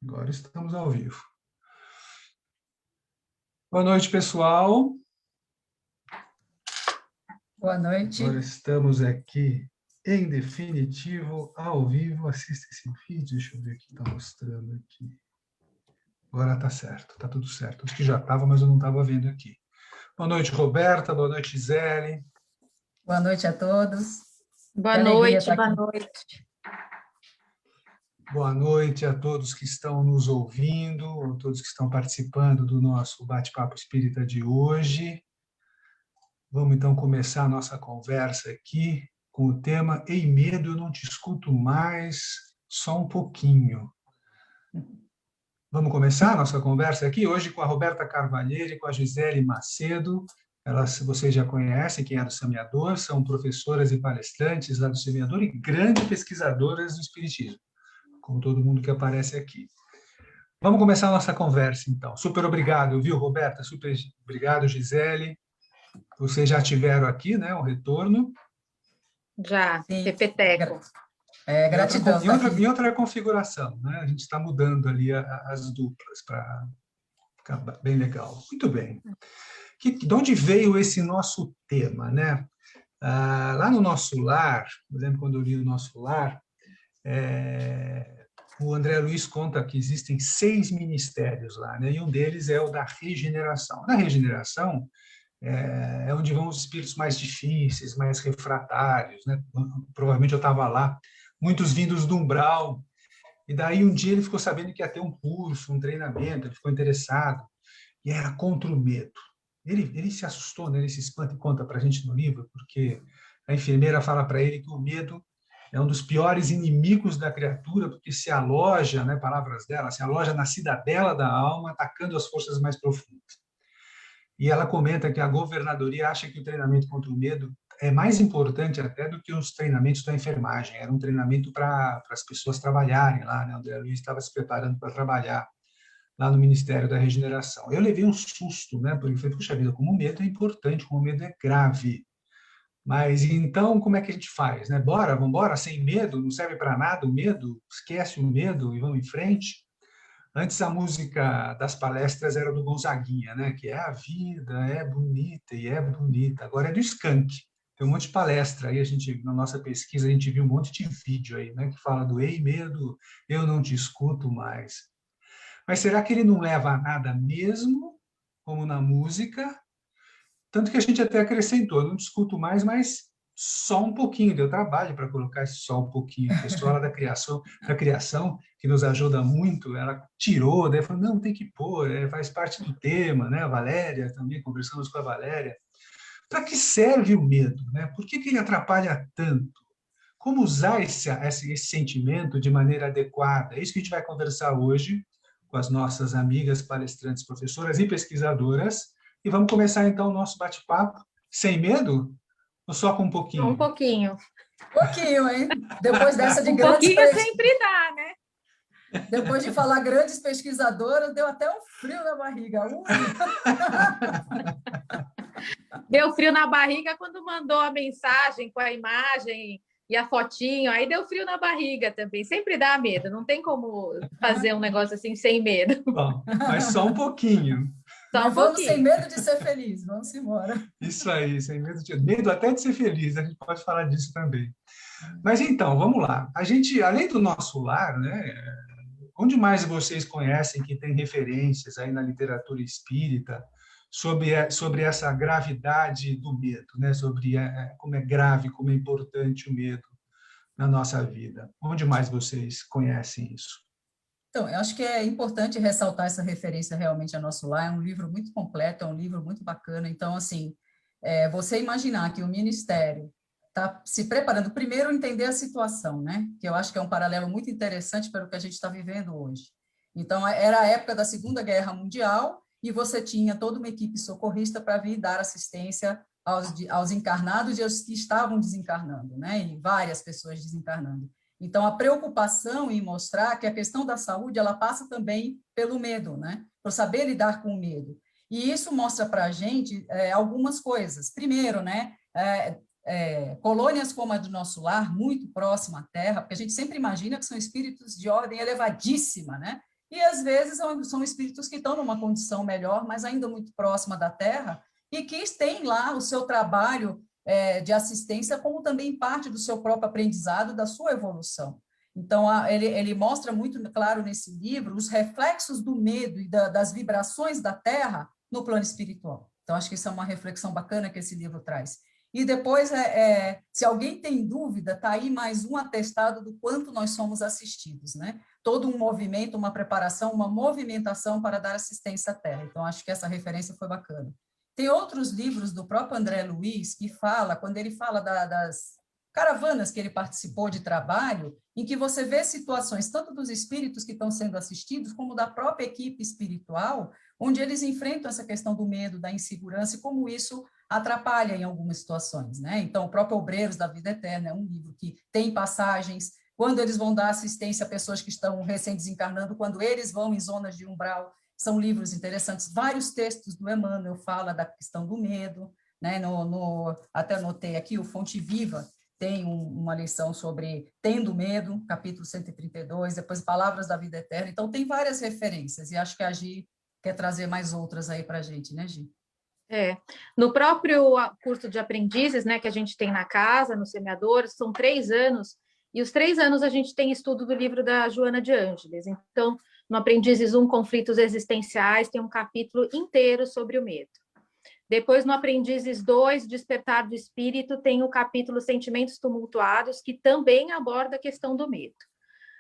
Agora estamos ao vivo. Boa noite, pessoal. Boa noite. Agora estamos aqui, em definitivo, ao vivo. Assista esse vídeo, deixa eu ver o que está mostrando aqui. Agora está certo, está tudo certo. Acho que já estava, mas eu não estava vendo aqui. Boa noite, Roberta. Boa noite, Gisele. Boa noite a todos. Boa noite, boa noite. Boa noite a todos que estão nos ouvindo, a todos que estão participando do nosso bate-papo espírita de hoje. Vamos então começar a nossa conversa aqui com o tema Ei, medo, eu não te escuto mais, só um pouquinho. Vamos começar a nossa conversa aqui hoje com a Roberta Carvalheiro e com a Gisele Macedo. Elas, vocês já conhecem, quem é do Semeador, são professoras e palestrantes lá do Semeador e grandes pesquisadoras do Espiritismo, como todo mundo que aparece aqui. Vamos começar a nossa conversa, então. Super obrigado, viu, Roberta? Super obrigado, Gisele. Vocês já tiveram aqui, né, o retorno. Já, repeteco. Gratidão. Em outra configuração, né? A gente está mudando ali as duplas para ficar bem legal. Muito bem. De onde veio esse nosso tema, né? Lá no Nosso Lar, por exemplo, quando eu li o Nosso Lar, o André Luiz conta que existem 6 ministérios lá, né? E um deles é o da regeneração. Na regeneração, é onde vão os espíritos mais difíceis, mais refratários, né? Provavelmente eu estava lá, muitos vindos do umbral, e daí um dia ele ficou sabendo que ia ter um curso, um treinamento, ele ficou interessado, e era contra o medo. Ele se assustou, né? Ele se espanta e conta para a gente no livro, porque a enfermeira fala para ele que o medo é um dos piores inimigos da criatura, porque se aloja, né, palavras dela, se aloja na cidadela da alma, atacando as forças mais profundas. E ela comenta que a governadoria acha que o treinamento contra o medo é mais importante até do que os treinamentos da enfermagem. Era um treinamento para as pessoas trabalharem lá, né? O André Luiz estava se preparando para trabalhar lá no Ministério da Regeneração. Eu levei um susto, né? Porque eu falei, puxa vida, como o medo é importante, como o medo é grave. Mas então, como é que a gente faz, né? Vamos embora, sem medo, não serve para nada o medo, esquece o medo e vamos em frente. Antes a música das palestras era do Gonzaguinha, né? Que é a vida é bonita e é bonita. Agora é do Skank. Tem um monte de palestra aí, na nossa pesquisa, a gente viu um monte de vídeo aí, né? Que fala do Ei, medo, eu não te escuto mais. Mas será que ele não leva a nada mesmo, como na música? Tanto que a gente até acrescentou, não te escuto mais, mas só um pouquinho, deu trabalho para colocar esse só um pouquinho. A pessoa lá da criação, que nos ajuda muito, ela tirou, daí falou, não, tem que pôr, faz parte do tema, né? A Valéria também, conversamos com a Valéria. Para que serve o medo, né? Por que ele atrapalha tanto? Como usar esse sentimento de maneira adequada? É isso que a gente vai conversar hoje com as nossas amigas palestrantes, professoras e pesquisadoras. E vamos começar, então, o nosso bate-papo. Sem medo? Ou só com um pouquinho? Um pouquinho. Pouquinho, hein? Depois dessa de grandes... pouquinho sempre dá, né? Depois de falar grandes pesquisadoras, deu até um frio na barriga. Deu frio na barriga quando mandou a mensagem com a imagem e a fotinho, aí deu frio na barriga também. Sempre dá medo, não tem como fazer um negócio assim sem medo. Bom, mas só um pouquinho. Mas vamos sem medo de ser feliz, vamos embora. Isso aí, sem medo até de ser feliz, a gente pode falar disso também. Mas então, vamos lá. A gente, além do Nosso Lar, né, onde mais vocês conhecem que tem referências aí na literatura espírita sobre essa gravidade do medo, né, sobre como é grave, como é importante o medo na nossa vida? Onde mais vocês conhecem isso? Então, eu acho que é importante ressaltar essa referência realmente a Nosso Lar, é um livro muito completo, é um livro muito bacana, então, assim, você imaginar que o Ministério está se preparando, primeiro, entender a situação, né, que eu acho que é um paralelo muito interessante para o que a gente está vivendo hoje. Então, era a época da Segunda Guerra Mundial, e você tinha toda uma equipe socorrista para vir dar assistência aos encarnados e aos que estavam desencarnando, né, e várias pessoas desencarnando. Então, a preocupação em mostrar que a questão da saúde, ela passa também pelo medo, né? Por saber lidar com o medo. E isso mostra para a gente algumas coisas. Primeiro, né? Colônias como a do Nosso Lar, muito próxima à Terra, porque a gente sempre imagina que são espíritos de ordem elevadíssima, né? e às vezes são espíritos que estão numa condição melhor, mas ainda muito próxima da Terra, e que têm lá o seu trabalho de assistência como também parte do seu próprio aprendizado, da sua evolução. Então, ele mostra muito claro nesse livro os reflexos do medo e das vibrações da Terra no plano espiritual. Então, acho que isso é uma reflexão bacana que esse livro traz. E depois, se alguém tem dúvida, está aí mais um atestado do quanto nós somos assistidos, né? Todo um movimento, uma preparação, uma movimentação para dar assistência à Terra. Então, acho que essa referência foi bacana. Tem outros livros do próprio André Luiz que fala, quando ele fala das caravanas que ele participou de trabalho, em que você vê situações tanto dos espíritos que estão sendo assistidos, como da própria equipe espiritual, onde eles enfrentam essa questão do medo, da insegurança, e como isso atrapalha em algumas situações, né? Então, o próprio Obreiros da Vida Eterna é um livro que tem passagens, quando eles vão dar assistência a pessoas que estão recém-desencarnando, quando eles vão em zonas de umbral, são livros interessantes. Vários textos do Emmanuel falam da questão do medo, né? Até anotei aqui, o Fonte Viva tem uma lição sobre Tendo Medo, capítulo 132, depois Palavras da Vida Eterna. Então, tem várias referências, e acho que a Gi quer trazer mais outras aí para a gente, né, Gi? No próprio curso de aprendizes, né, que a gente tem na casa, no Semeador, são 3 anos, e os 3 anos a gente tem estudo do livro da Joana de Ângeles. Então, no Aprendizes 1, Conflitos Existenciais, tem um capítulo inteiro sobre o medo. Depois, no Aprendizes 2, Despertar do Espírito, tem o capítulo Sentimentos Tumultuados, que também aborda a questão do medo.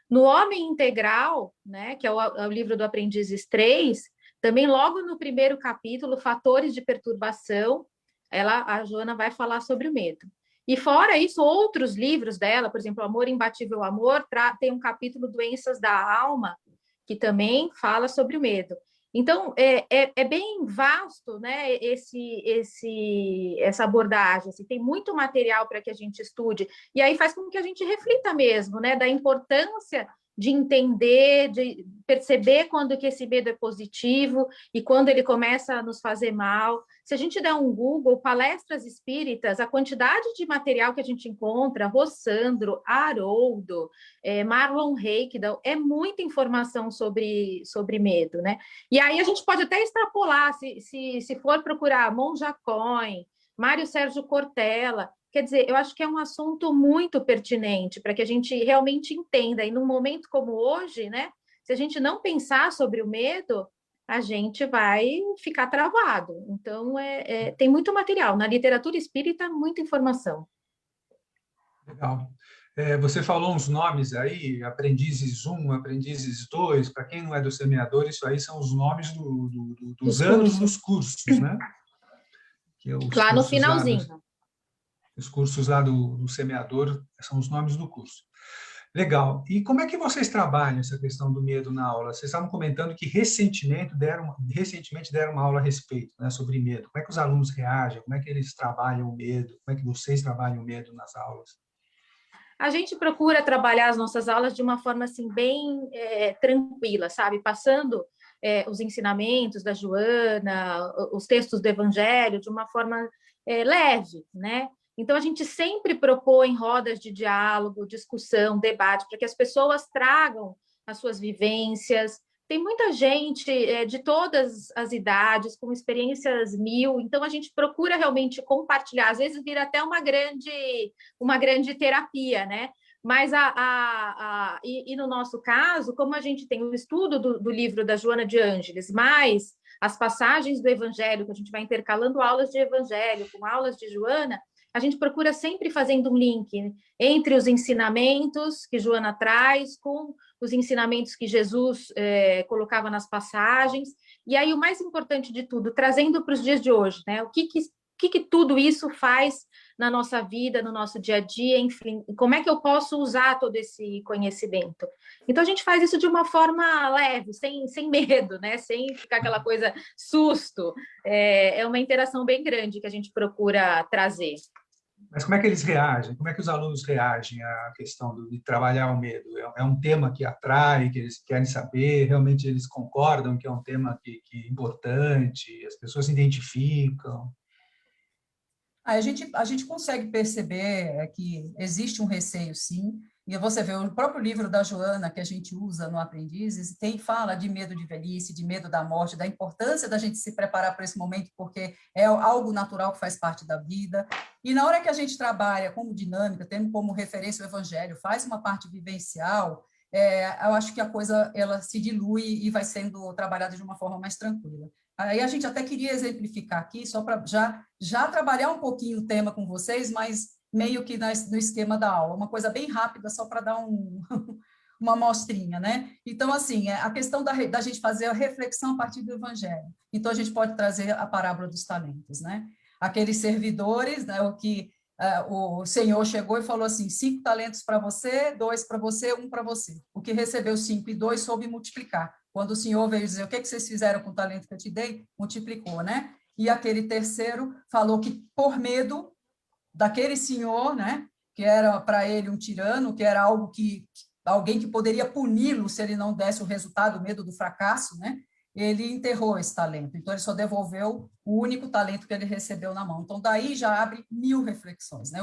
No Homem Integral, né, que é o livro do Aprendizes 3, também logo no primeiro capítulo, Fatores de Perturbação, a Joana vai falar sobre o medo. E fora isso, outros livros dela, por exemplo, Amor Imbatível Amor, tem um capítulo Doenças da Alma, que também fala sobre o medo. Então, é bem vasto, né, essa abordagem, assim, tem muito material para que a gente estude, e aí faz com que a gente reflita mesmo, né, da importância de entender, de perceber quando que esse medo é positivo e quando ele começa a nos fazer mal. Se a gente der um Google, palestras espíritas, a quantidade de material que a gente encontra, Rossandro, Haroldo, Marlon Reikdal, é muita informação sobre medo, né? E aí a gente pode até extrapolar, se for procurar Monja Cohen, Mário Sérgio Cortella. Quer dizer, eu acho que é um assunto muito pertinente para que a gente realmente entenda. E num momento como hoje, né, se a gente não pensar sobre o medo, a gente vai ficar travado. Então, tem muito material. Na literatura espírita, muita informação. Legal. Você falou uns nomes aí, Aprendizes 1, Aprendizes 2, para quem não é do Semeador, isso aí são os nomes dos anos dos cursos, né? Que é lá no finalzinho. Os cursos lá do Semeador são os nomes do curso. Legal. E como é que vocês trabalham essa questão do medo na aula? Vocês estavam comentando que recentemente deram uma aula a respeito, né, sobre medo. Como é que os alunos reagem? Como é que eles trabalham o medo? Como é que vocês trabalham o medo nas aulas? A gente procura trabalhar as nossas aulas de uma forma assim bem tranquila, sabe? Passando os ensinamentos da Joana, os textos do Evangelho de uma forma leve, né? Então, a gente sempre propõe rodas de diálogo, discussão, debate, para que as pessoas tragam as suas vivências. Tem muita gente de todas as idades, com experiências mil, então a gente procura realmente compartilhar, às vezes vira até uma grande terapia, né? Mas e no nosso caso, como a gente tem o estudo do livro da Joana de Ângeles, mais as passagens do Evangelho, que a gente vai intercalando aulas de Evangelho com aulas de Joana, a gente procura sempre fazendo um link entre os ensinamentos que Joana traz com os ensinamentos que Jesus colocava nas passagens. E aí, o mais importante de tudo, trazendo para os dias de hoje, né? O que tudo isso faz na nossa vida, no nosso dia a dia, enfim, como é que eu posso usar todo esse conhecimento? Então, a gente faz isso de uma forma leve, sem medo, né? Sem ficar aquela coisa susto. É uma interação bem grande que a gente procura trazer. Mas como é que eles reagem? Como é que os alunos reagem à questão de trabalhar o medo? É um tema que atrai, que eles querem saber? Realmente eles concordam que é um tema que é importante? As pessoas se identificam? A gente consegue perceber que existe um receio, sim, E você vê o próprio livro da Joana, que a gente usa no Aprendizes, fala de medo de velhice, de medo da morte, da importância da gente se preparar para esse momento, porque é algo natural que faz parte da vida. E na hora que a gente trabalha como dinâmica, tendo como referência o Evangelho, faz uma parte vivencial, eu acho que a coisa ela se dilui e vai sendo trabalhada de uma forma mais tranquila. Aí a gente até queria exemplificar aqui, só para já trabalhar um pouquinho o tema com vocês, mas meio que no esquema da aula, uma coisa bem rápida, só para dar uma amostrinha, né? Então, assim, a questão da gente fazer a reflexão a partir do Evangelho. Então, a gente pode trazer a parábola dos talentos, né? Aqueles servidores, né, o Senhor chegou e falou assim, 5 talentos para você, 2 para você, 1 para você. O que recebeu 5 e 2 soube multiplicar. Quando o Senhor veio dizer, o que vocês fizeram com o talento que eu te dei? Multiplicou, né? E aquele terceiro falou que, por medo daquele senhor, né, que era para ele um tirano, que era alguém que poderia puni-lo se ele não desse o resultado, o medo do fracasso, né, ele enterrou esse talento. Então, ele só devolveu o único talento que ele recebeu na mão. Então, daí já abre 1000 reflexões, né?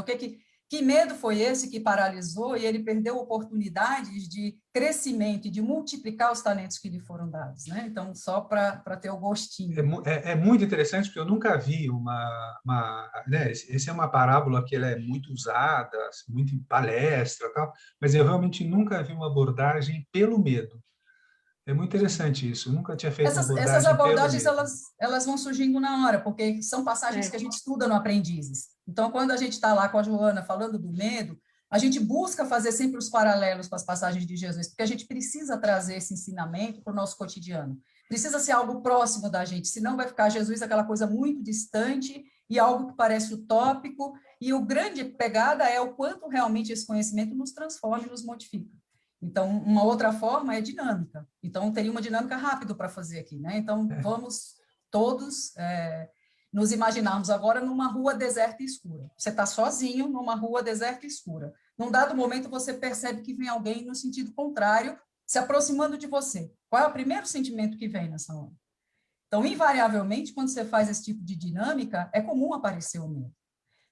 Que medo foi esse que paralisou e ele perdeu oportunidades de crescimento e de multiplicar os talentos que lhe foram dados, né? Então, só para ter o gostinho. É muito interessante, porque eu nunca vi né, essa é uma parábola que ela é muito usada, assim, muito em palestra, tal, mas eu realmente nunca vi uma abordagem pelo medo. É muito interessante isso, eu nunca tinha feito uma Essas abordagem pelo abordagens, medo. elas vão surgindo na hora, porque são passagens que a gente estuda no Aprendizes. Então, quando a gente está lá com a Joana falando do medo, a gente busca fazer sempre os paralelos com as passagens de Jesus, porque a gente precisa trazer esse ensinamento para o nosso cotidiano. Precisa ser algo próximo da gente, senão vai ficar Jesus aquela coisa muito distante e algo que parece utópico, e o grande pegada é o quanto realmente esse conhecimento nos transforma e nos modifica. Então, uma outra forma é dinâmica. Então, teria uma dinâmica rápida para fazer aqui, né? Então, vamos todos nos imaginarmos agora numa rua deserta e escura. Você está sozinho numa rua deserta e escura. Num dado momento, você percebe que vem alguém no sentido contrário, se aproximando de você. Qual é o primeiro sentimento que vem nessa hora? Então, invariavelmente, quando você faz esse tipo de dinâmica, é comum aparecer o medo.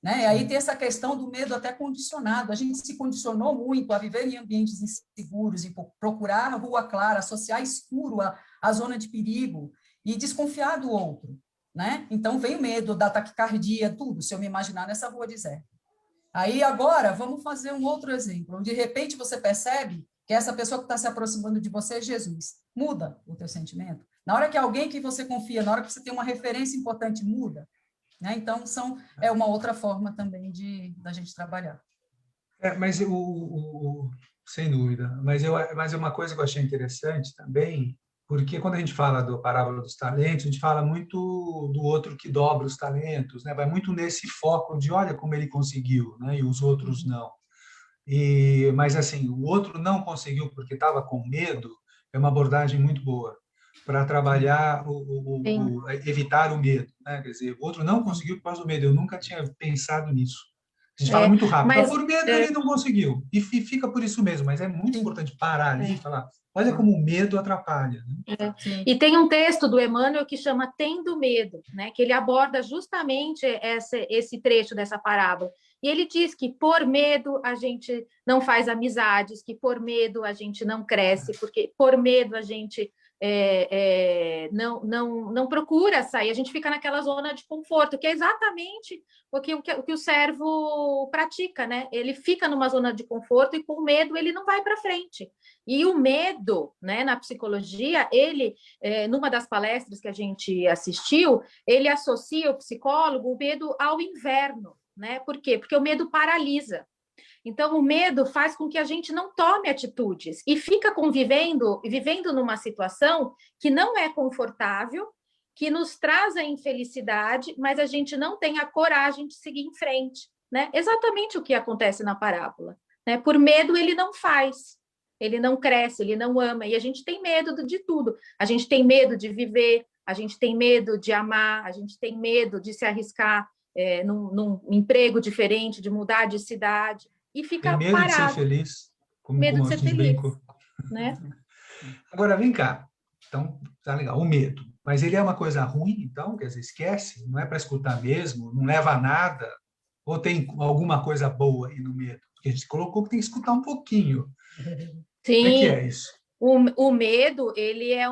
Né? E aí tem essa questão do medo até condicionado. A gente se condicionou muito a viver em ambientes inseguros, em procurar a rua clara, associar escuro à zona de perigo e desconfiar do outro. Né? Então, vem o medo da taquicardia, tudo, se eu me imaginar nessa rua deserta. Aí, agora, vamos fazer um outro exemplo, onde, de repente, você percebe que essa pessoa que está se aproximando de você é Jesus. Muda o teu sentimento. Na hora que alguém que você confia, na hora que você tem uma referência importante, muda. Né? Então, é uma outra forma também da gente trabalhar. Mas sem dúvida. Mas é uma coisa que eu achei interessante também, porque quando a gente fala do parábola dos talentos, a gente fala muito do outro que dobra os talentos, né? Vai muito nesse foco de olha como ele conseguiu, né? E os outros não. Mas assim, o outro não conseguiu porque estava com medo, é uma abordagem muito boa para trabalhar evitar o medo, né? Quer dizer, o outro não conseguiu por causa do medo. Eu nunca tinha pensado nisso. A gente fala muito rápido, mas por medo ele não conseguiu. E fica por isso mesmo, mas é muito importante parar ali e falar, olha como o medo atrapalha. Né? E tem um texto do Emmanuel que chama Tendo Medo, né? Que ele aborda justamente esse trecho dessa parábola. E ele diz que por medo a gente não faz amizades, que por medo a gente não cresce, porque por medo a gente não procura sair, a gente fica naquela zona de conforto, que é exatamente o que o servo pratica, né? Ele fica numa zona de conforto e com medo ele não vai para frente. E o medo, né, na psicologia, ele, numa das palestras que a gente assistiu, ele associa o psicólogo o medo ao inverno, né? Por quê? Porque o medo paralisa. Então, o medo faz com que a gente não tome atitudes e fica vivendo numa situação que não é confortável, que nos traz a infelicidade, mas a gente não tem a coragem de seguir em frente, né? Exatamente o que acontece na parábola, né? Por medo, ele não faz, ele não cresce, ele não ama, e a gente tem medo de tudo. A gente tem medo de viver, a gente tem medo de amar, a gente tem medo de se arriscar num emprego diferente, de mudar de cidade. E ficar tem medo parado. de ser feliz, Medo de ser feliz, né? Agora, vem cá. Então, tá legal, o medo. Mas ele é uma coisa ruim, então? Quer dizer, esquece? Não é para escutar mesmo? Não leva a nada? Ou tem alguma coisa boa aí no medo? Porque a gente colocou que tem que escutar um pouquinho. Como é que Sim, é isso? o medo, ele é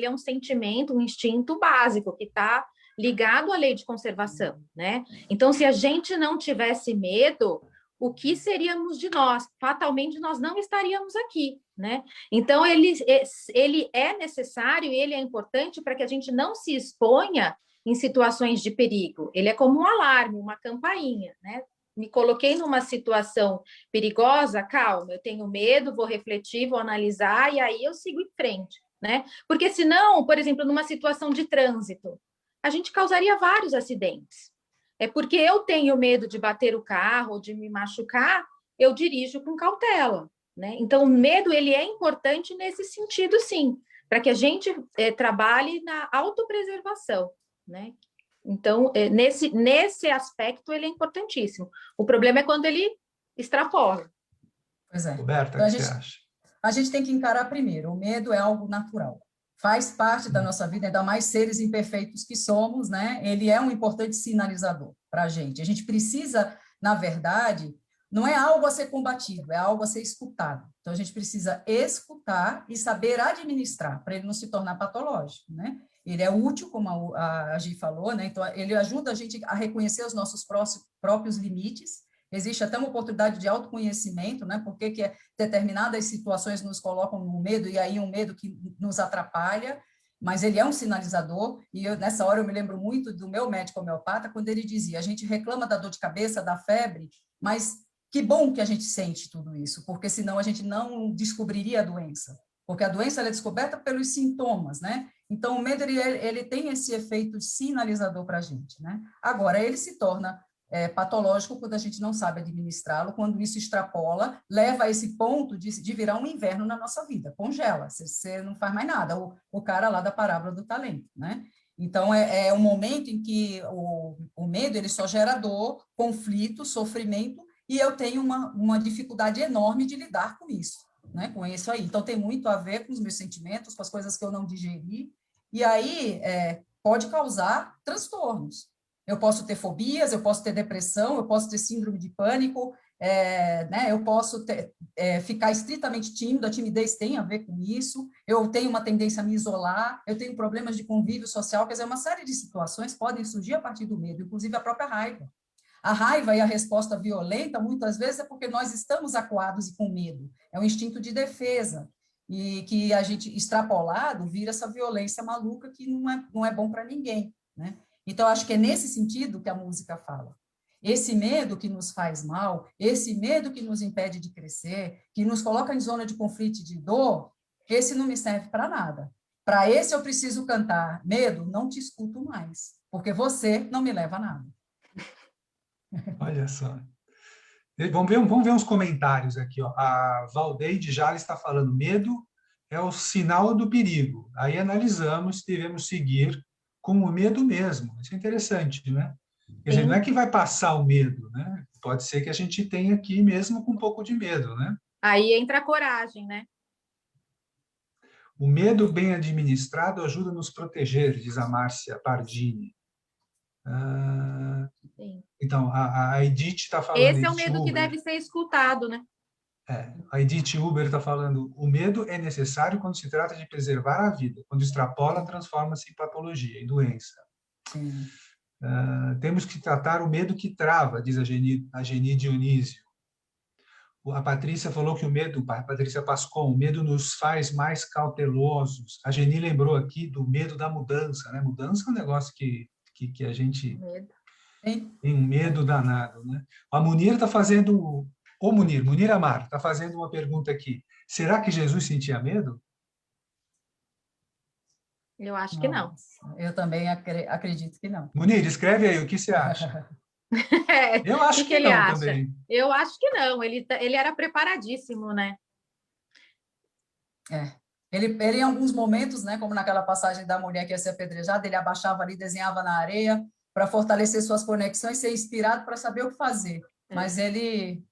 um sentimento, um instinto básico que está ligado à lei de conservação, né? Então, se a gente não tivesse medo, o que seríamos de nós? Fatalmente, nós não estaríamos aqui, né? Então, ele é necessário e ele é importante para que a gente não se exponha em situações de perigo. Ele é como um alarme, uma campainha, né? Me coloquei numa situação perigosa, calma, eu tenho medo, vou refletir, vou analisar e aí eu sigo em frente, né? Porque senão, por exemplo, numa situação de trânsito, a gente causaria vários acidentes. É porque eu tenho medo de bater o carro ou de me machucar, eu dirijo com cautela, né? Então, o medo ele é importante nesse sentido, sim, para que a gente trabalhe na autopreservação, né? Então, nesse aspecto, ele é importantíssimo. O problema é quando ele extrapola. Pois é. Roberta, o Então, que você acha? a gente tem que encarar primeiro, o medo é algo natural. Faz parte da nossa vida, ainda mais seres imperfeitos que somos, né? Ele é um importante sinalizador para a gente. A gente precisa, na verdade, não é algo a ser combatido, é algo a ser escutado. Então, a gente precisa escutar e saber administrar, para ele não se tornar patológico, né? Ele é útil, como a Gi falou, né? Então, ele ajuda a gente a reconhecer os nossos próprios limites. Existe até uma oportunidade de autoconhecimento, né? Porque que determinadas situações nos colocam no medo, e aí um medo que nos atrapalha, mas ele é um sinalizador, e nessa hora eu me lembro muito do meu médico homeopata, quando ele dizia, a gente reclama da dor de cabeça, da febre, mas que bom que a gente sente tudo isso, porque senão a gente não descobriria a doença, porque a doença ela é descoberta pelos sintomas, né? Então, o medo, ele tem esse efeito sinalizador para a gente, né? Agora, ele se torna patológico quando a gente não sabe administrá-lo, quando isso extrapola, leva a esse ponto de virar um inverno na nossa vida, congela, você não faz mais nada, o cara lá da parábola do talento, né? Então, é um momento em que o medo, ele só gera dor, conflito, sofrimento, e eu tenho uma dificuldade enorme de lidar com isso, né? Com isso aí. Então, tem muito a ver com os meus sentimentos, com as coisas que eu não digeri, e aí pode causar transtornos. Eu posso ter fobias, eu posso ter depressão, eu posso ter síndrome de pânico, né? Eu posso ficar estritamente tímido, a timidez tem a ver com isso, eu tenho uma tendência a me isolar, eu tenho problemas de convívio social, quer dizer, uma série de situações podem surgir a partir do medo, inclusive a própria raiva. A raiva e a resposta violenta, muitas vezes, é porque nós estamos acuados e com medo. É um instinto de defesa. E que a gente, extrapolado, vira essa violência maluca que não é bom para ninguém, né? Então, acho que é nesse sentido que a música fala. Esse medo que nos faz mal, esse medo que nos impede de crescer, que nos coloca em zona de conflito e de dor, esse não me serve para nada. Para esse eu preciso cantar, medo, não te escuto mais, porque você não me leva a nada. Olha só. Vamos ver uns comentários aqui. Ó. A Valdeide Jales está falando, medo é o sinal do perigo. Aí analisamos se devemos seguir com o medo mesmo. Isso é interessante, né? Quer dizer, não é que vai passar o medo, né? Pode ser que a gente tenha aqui mesmo com um pouco de medo, né? Aí entra a coragem, né? O medo bem administrado ajuda a nos proteger, diz a Márcia Pardini. Então, a Edith está falando, Esse é o Edith medo que Uber. deve ser escutado, né? A Edith Uber está falando, o medo é necessário quando se trata de preservar a vida. Quando extrapola, transforma-se em patologia, em doença. Temos que tratar o medo que trava, diz a Geni Dionísio. A Patrícia falou que o medo, a Patrícia Pascon, o medo nos faz mais cautelosos. A Geni lembrou aqui do medo da mudança, né? Mudança é um negócio que a gente tem um medo danado, né? A Munir está fazendo... Ô, Munir Amar, está fazendo uma pergunta aqui. Será que Jesus sentia medo? Eu acho que não. Eu também acredito que não. Munir, escreve aí o que você acha. Eu O acho que que ele não acha? também. Eu acho que não. Ele era preparadíssimo, né? Ele, em alguns momentos, né, como naquela passagem da mulher que ia ser apedrejada, ele abaixava ali, desenhava na areia para fortalecer suas conexões, ser inspirado para saber o que fazer. Mas ele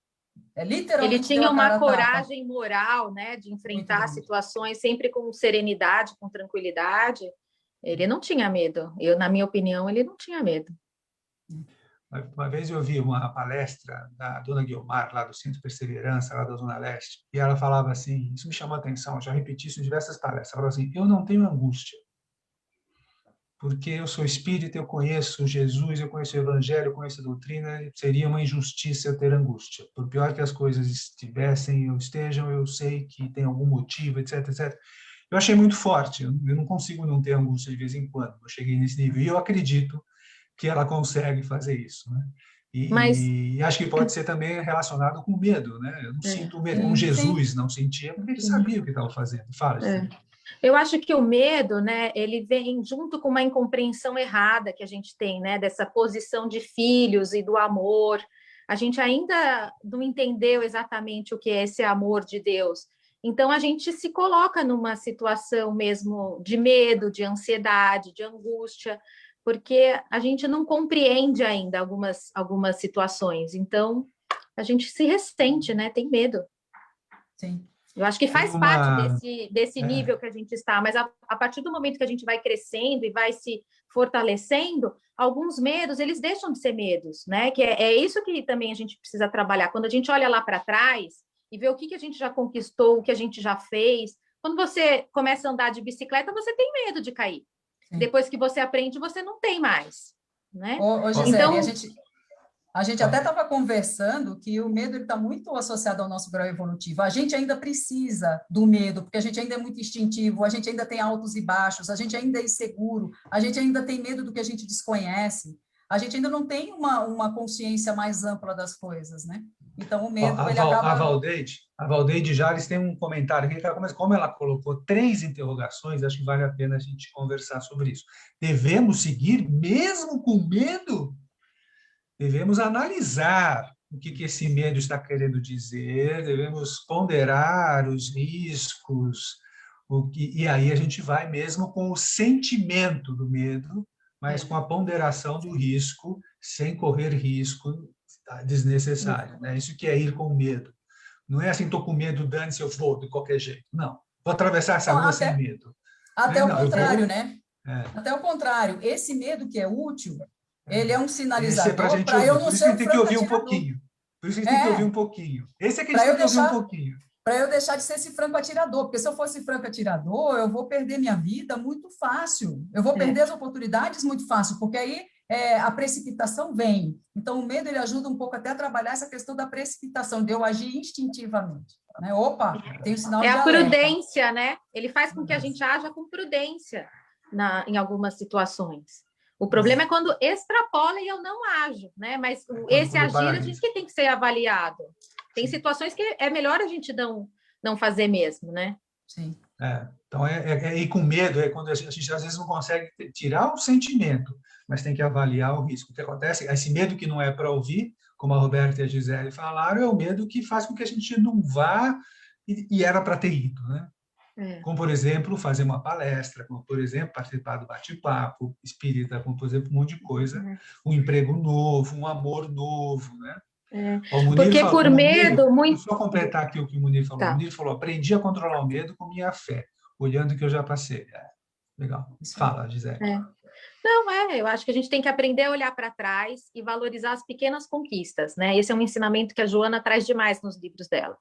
Ele literalmente deu tinha a cara uma a tapa. coragem moral, né, de Muito enfrentar grande. situações sempre com serenidade, com tranquilidade. Ele não tinha medo. Na minha opinião, ele não tinha medo. Uma vez eu vi uma palestra da dona Guiomar, lá do Centro Perseverança, lá da Zona Leste, e ela falava assim, isso me chamou a atenção, já repeti isso em diversas palestras, ela falava assim, eu não tenho angústia, porque eu sou espírita, eu conheço Jesus, eu conheço o Evangelho, eu conheço a doutrina, seria uma injustiça eu ter angústia. Por pior que as coisas estivessem ou estejam, eu sei que tem algum motivo, etc, etc. Eu achei muito forte, eu não consigo não ter angústia de vez em quando, eu cheguei nesse nível, e eu acredito que ela consegue fazer isso, né? Mas E acho que pode ser também relacionado com medo, né? Eu não sinto medo, como Sim, sim. Jesus não sentia, porque ele sabia o que estava fazendo. Fala, Gisele. eu acho que o medo, né, ele vem junto com uma incompreensão errada que a gente tem, né, dessa posição de filhos e do amor. A gente ainda não entendeu exatamente o que é esse amor de Deus. Então a gente se coloca numa situação mesmo de medo, de ansiedade, de angústia, porque a gente não compreende ainda algumas situações. Então a gente se ressente, né, tem medo. Sim. Eu acho que Tem faz parte uma... desse nível que a gente está, mas a partir do momento que a gente vai crescendo e vai se fortalecendo, alguns medos, eles deixam de ser medos, né? Que é isso que também a gente precisa trabalhar. Quando a gente olha lá para trás e vê o que a gente já conquistou, o que a gente já fez. Quando você começa a andar de bicicleta, você tem medo de cair. Sim. Depois que você aprende, você não tem mais, né? Ô, Gisele, Então, a gente até estava conversando que o medo está muito associado ao nosso grau evolutivo. A gente ainda precisa do medo, porque a gente ainda é muito instintivo, a gente ainda tem altos e baixos, a gente ainda é inseguro, a gente ainda tem medo do que a gente desconhece, a gente ainda não tem uma consciência mais ampla das coisas, né? Então, o Ó, medo, ele acaba... A Valdeide Jales tem um comentário aqui, mas como ela colocou 3 interrogações, acho que vale a pena a gente conversar sobre isso. Devemos seguir mesmo com medo? Devemos analisar o que esse medo está querendo dizer, devemos ponderar os riscos, e aí a gente vai mesmo com o sentimento do medo, mas com a ponderação do risco, sem correr risco desnecessário. Né? Isso que é ir com medo. Não é assim, estou com medo, dane-se, eu vou de qualquer jeito. Não, vou atravessar essa Não, rua sem medo. até o Não, eu contrário, vou... né? É. Até o contrário, esse medo que é útil, ele é um Esse é para a sinalizador gente para eu ouvir. não Por isso ser que a um gente tem que franco ouvir um atirador. pouquinho. Por isso que a gente tem que ouvir um É, pouquinho. Esse é que a gente para tem eu que ouvir um deixar pouquinho. para eu deixar de ser esse franco atirador, porque se eu fosse franco atirador, eu vou perder minha vida muito fácil, eu vou perder as oportunidades muito fácil, porque aí a precipitação vem. Então, o medo ele ajuda um pouco até a trabalhar essa questão da precipitação, de eu agir instintivamente. Né? Opa, tem um sinal é de a alerta. prudência, né? Ele faz com que a gente haja com prudência em algumas situações. O problema é quando extrapola e eu não ajo, né? Mas esse Quando agir a paralisa. gente que tem que ser avaliado. Tem situações que é melhor a gente não fazer mesmo, né? Sim. Então, ir com medo é quando a gente às vezes não consegue tirar o sentimento, mas tem que avaliar o risco. O que acontece? Esse medo que não é para ouvir, como a Roberta e a Gisele falaram, é o medo que faz com que a gente não vá e era para ter ido, né? Como, por exemplo, fazer uma palestra, como, por exemplo, participar do bate-papo espírita, como, por exemplo, um monte de coisa, um emprego novo, um amor novo, né? O Munir Porque falou, por medo, muito... só completar aqui o que o Munir falou. O Tá. Munir falou, aprendi a controlar o medo com minha fé, olhando o que eu já passei. Legal. Fala, Gisele. Não, eu acho que a gente tem que aprender a olhar para trás e valorizar as pequenas conquistas, né? Esse é um ensinamento que a Joana traz demais nos livros dela.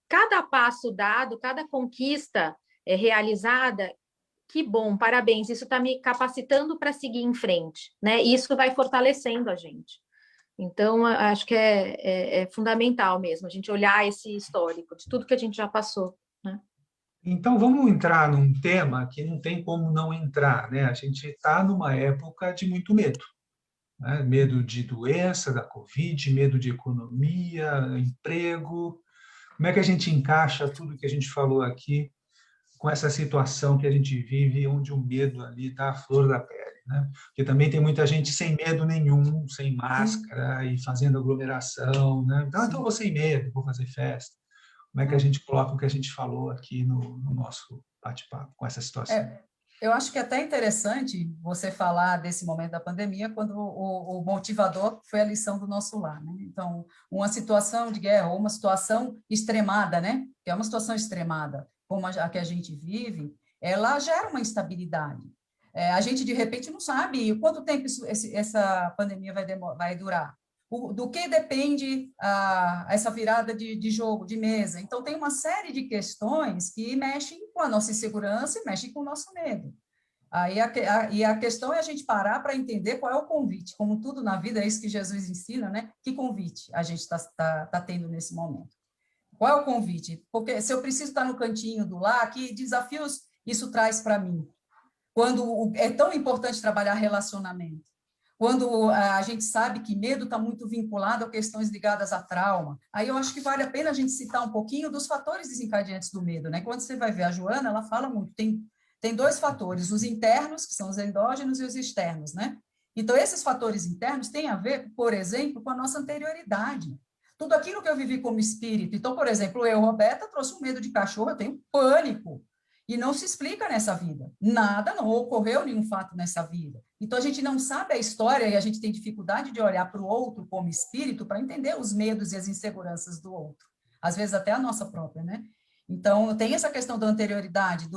Cada passo dado, cada conquista realizada, que bom, parabéns, isso está me capacitando para seguir em frente, né? E isso vai fortalecendo a gente. Então, acho que é fundamental mesmo a gente olhar esse histórico de tudo que a gente já passou, né? Então, vamos entrar num tema que não tem como não entrar, né? A gente está numa época de muito medo, né? Medo de doença, da Covid, medo de economia, emprego. Como é que a gente encaixa tudo que a gente falou aqui com essa situação que a gente vive, onde o medo ali está à flor da pele, né? Porque também tem muita gente sem medo nenhum, sem máscara e fazendo aglomeração, né? Então, eu vou sem medo, vou fazer festa. Como é que a gente coloca o que a gente falou aqui no nosso bate-papo com essa situação? Eu acho que é até interessante você falar desse momento da pandemia, quando o motivador foi a lição do nosso lar, né? Então, uma situação de guerra, ou uma situação extremada, né? Que é uma situação extremada, como a que a gente vive, ela gera uma instabilidade. A gente, de repente, não sabe quanto tempo essa pandemia vai durar. Do que depende essa virada de jogo, de mesa. Então, tem uma série de questões que mexem com a nossa insegurança e mexem com o nosso medo. E a questão é a gente parar para entender qual é o convite. Como tudo na vida, é isso que Jesus ensina, né? Que convite a gente tá tendo nesse momento. Qual é o convite? Porque se eu preciso estar no cantinho do lar, que desafios isso traz para mim? Quando é tão importante trabalhar relacionamento. Quando a gente sabe que medo está muito vinculado a questões ligadas a trauma, aí eu acho que vale a pena a gente citar um pouquinho dos fatores desencadeantes do medo, né? Quando você vai ver a Joana, ela fala muito, tem dois fatores, os internos, que são os endógenos, e os externos, né? Então, esses fatores internos têm a ver, por exemplo, com a nossa anterioridade. Tudo aquilo que eu vivi como espírito. Então, por exemplo, eu, Roberta, trouxe um medo de cachorro, eu tenho pânico. E não se explica nessa vida. Nada, não ocorreu nenhum fato nessa vida. Então, a gente não sabe a história e a gente tem dificuldade de olhar para o outro como espírito para entender os medos e as inseguranças do outro. Às vezes até a nossa própria, né? Então, tem essa questão da anterioridade,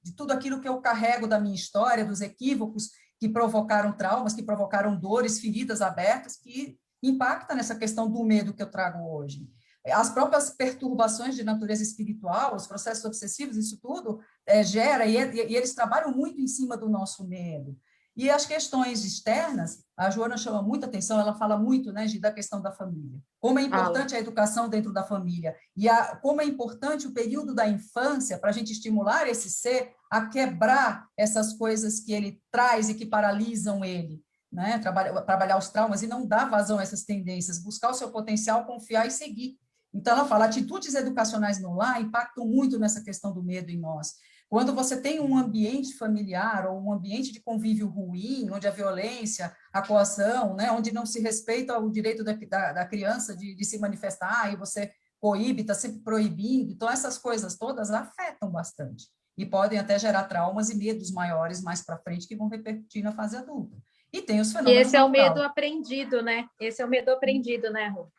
de tudo aquilo que eu carrego da minha história, dos equívocos que provocaram traumas, que provocaram dores, feridas abertas, que impacta nessa questão do medo que eu trago hoje. As próprias perturbações de natureza espiritual, os processos obsessivos, isso tudo gera, e eles trabalham muito em cima do nosso medo. E as questões externas, a Joana chama muita atenção, ela fala muito, né, da questão da família. Como é importante a educação dentro da família, e como é importante o período da infância para a gente estimular esse ser a quebrar essas coisas que ele traz e que paralisam ele. Né? Trabalhar os traumas e não dar vazão a essas tendências, buscar o seu potencial, confiar e seguir. Então, ela fala, atitudes educacionais no lar impactam muito nessa questão do medo em nós. Quando você tem um ambiente familiar ou um ambiente de convívio ruim, onde a violência, a coação, né, onde não se respeita o direito da criança de se manifestar, e você coíbe, está sempre proibindo, então essas coisas todas afetam bastante e podem até gerar traumas e medos maiores mais para frente que vão repercutir na fase adulta. E tem os fenômenos E esse é o natural. medo aprendido, né? Esse é o medo aprendido, né, Ru?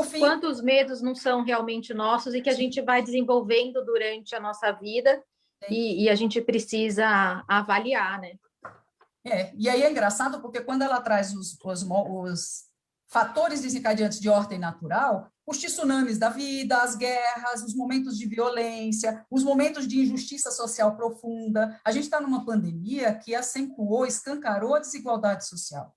Fim, quantos medos não são realmente nossos e que a gente vai desenvolvendo durante a nossa vida e a gente precisa avaliar, né? E aí é engraçado porque quando ela traz os fatores desencadeantes de ordem natural, os tsunamis da vida, as guerras, os momentos de violência, os momentos de injustiça social profunda. A gente está numa pandemia que acentuou, escancarou a desigualdade social.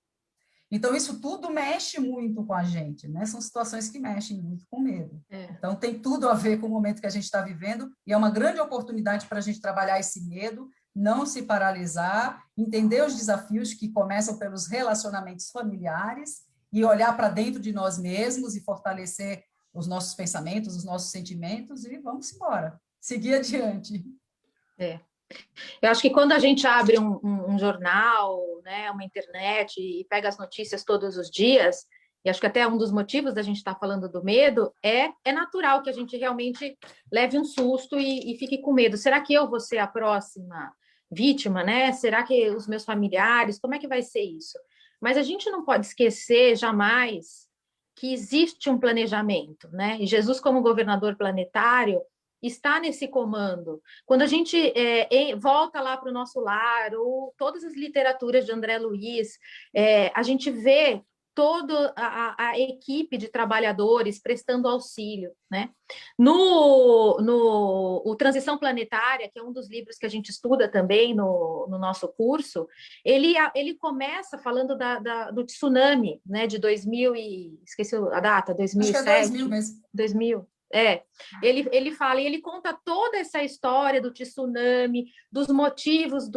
Então, isso tudo mexe muito com a gente, né? São situações que mexem muito com medo. Então, tem tudo a ver com o momento que a gente está vivendo e é uma grande oportunidade para a gente trabalhar esse medo, não se paralisar, entender os desafios que começam pelos relacionamentos familiares e olhar para dentro de nós mesmos e fortalecer os nossos pensamentos, os nossos sentimentos e vamos embora, seguir adiante. Eu acho que quando a gente abre um jornal, né, uma internet e pega as notícias todos os dias, e acho que até um dos motivos da gente estar falando do medo é natural que a gente realmente leve um susto e fique com medo. Será que eu vou ser a próxima vítima, né? Será que os meus familiares, como é que vai ser isso? Mas a gente não pode esquecer jamais que existe um planejamento, né? E Jesus, como governador planetário, está nesse comando. Quando a gente volta lá para o nosso lar, ou todas as literaturas de André Luiz, a gente vê toda a equipe de trabalhadores prestando auxílio, né? O Transição Planetária, que é um dos livros que a gente estuda também no nosso curso, ele começa falando do tsunami, né? De 2000 e... esqueci a data, 2007. Acho que é 2000 mesmo. 2000. Ele fala e ele conta toda essa história do tsunami, dos motivos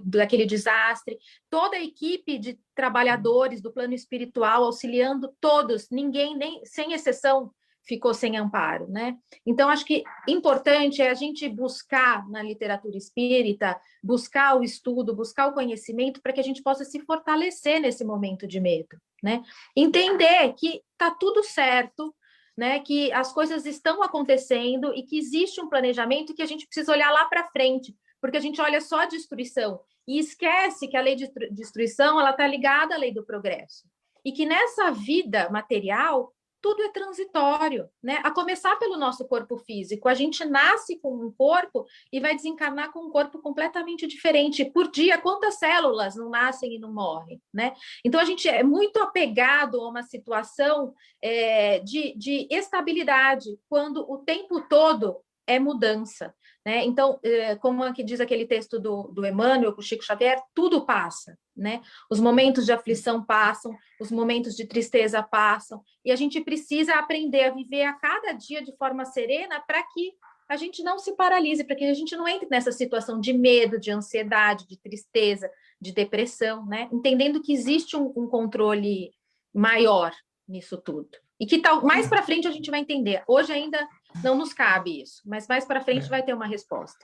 daquele desastre, toda a equipe de trabalhadores do plano espiritual auxiliando todos, ninguém, nem sem exceção, ficou sem amparo, né? Então, acho que importante é a gente buscar na literatura espírita, buscar o estudo, buscar o conhecimento para que a gente possa se fortalecer nesse momento de medo, né? Entender que está tudo certo, né, que as coisas estão acontecendo e que existe um planejamento e que a gente precisa olhar lá para frente, porque a gente olha só a destruição e esquece que a lei de destruição ela está ligada à lei do progresso e que nessa vida material tudo é transitório, né? A começar pelo nosso corpo físico. A gente nasce com um corpo e vai desencarnar com um corpo completamente diferente. Por dia, quantas células não nascem e não morrem, né? Então, a gente é muito apegado a uma situação de estabilidade, quando o tempo todo é mudança, né? Então, como aqui diz aquele texto do Emmanuel, com o Chico Xavier, tudo passa, né? Os momentos de aflição passam, os momentos de tristeza passam, e a gente precisa aprender a viver a cada dia de forma serena para que a gente não se paralise, para que a gente não entre nessa situação de medo, de ansiedade, de tristeza, de depressão, né? Entendendo que existe um controle maior nisso tudo. E que tal, mais para frente a gente vai entender. Hoje ainda não nos cabe isso, mas mais para frente vai ter uma resposta.